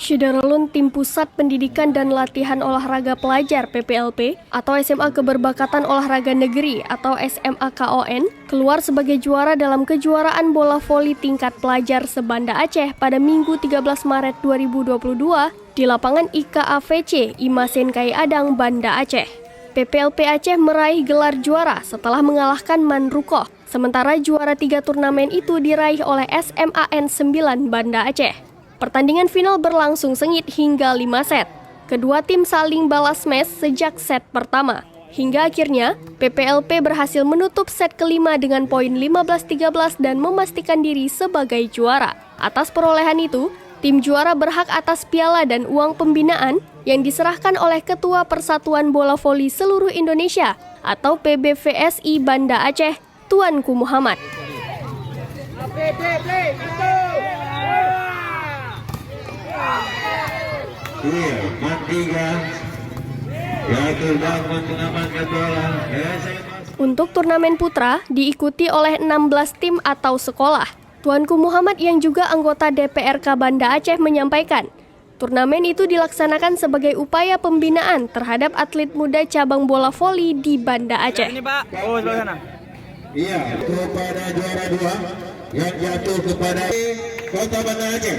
Syederalun Tim Pusat Pendidikan dan Latihan Olahraga Pelajar (PPLP) atau SMA Keberbakatan Olahraga Negeri atau SMA KON keluar sebagai juara dalam kejuaraan bola voli tingkat pelajar se-Banda Aceh pada Minggu 13 Maret 2022 di lapangan IKAVC Imasen Kai Adang, Banda Aceh. PPLP Aceh meraih gelar juara setelah mengalahkan Manrukoh, sementara juara 3 turnamen itu diraih oleh SMAN 9 Banda Aceh. Pertandingan final berlangsung sengit hingga 5 set. Kedua tim saling balas match sejak set pertama. Hingga akhirnya, PPLP berhasil menutup set kelima dengan poin 15-13 dan memastikan diri sebagai juara. Atas perolehan itu, tim juara berhak atas piala dan uang pembinaan yang diserahkan oleh Ketua Persatuan Bola Voli Seluruh Indonesia atau PBVSI Banda Aceh, Tuanku Muhammad. Untuk turnamen putra diikuti oleh 16 tim atau sekolah. Tuanku Muhammad yang juga anggota DPRK Banda Aceh menyampaikan, turnamen itu dilaksanakan sebagai upaya pembinaan terhadap atlet muda cabang bola voli di Banda Aceh. Ini Pak, sebelah sana. Iya, kepada juara 2 yang jatuh kepada Kota Banda Aceh.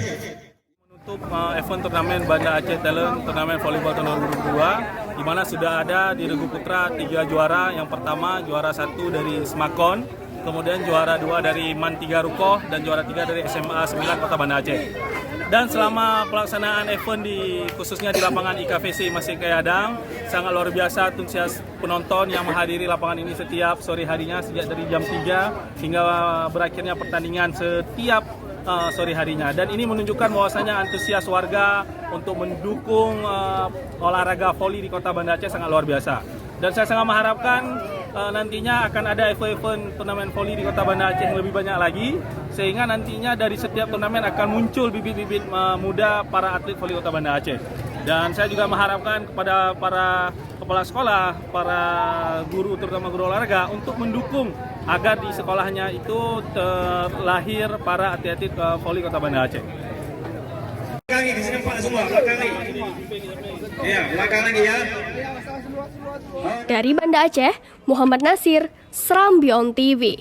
Menutup event turnamen Banda Aceh Talent Turnamen Volleyball tahun 2022, di mana sudah ada di regu putra 3 juara. Yang pertama juara 1 dari Smakon, kemudian juara 2 dari Man 3 Rukoh, dan juara 3 dari SMA 9 Kota Banda Aceh. Dan selama pelaksanaan event khususnya di lapangan IKVC Imasen Kai Adang, sangat luar biasa antusias penonton yang menghadiri lapangan ini setiap sore harinya sejak dari jam 3 hingga berakhirnya pertandingan setiap sore harinya. Dan ini menunjukkan bahwasanya antusias warga untuk mendukung olahraga voli di Kota Banda Aceh sangat luar biasa. Dan saya sangat mengharapkan nantinya akan ada event turnamen voli di Kota Banda Aceh yang lebih banyak lagi, sehingga nantinya dari setiap turnamen akan muncul bibit-bibit muda para atlet voli Kota Banda Aceh. Dan saya juga mengharapkan kepada para kepala sekolah, para guru, terutama guru olahraga, untuk mendukung agar di sekolahnya itu terlahir para atlet-atlet voli Kota Banda Aceh. Belakang di sini Pak semua, belakang lagi. Iya, belakang lagi ya. Dari Banda Aceh, Muhammad Nasir, Serambi On TV.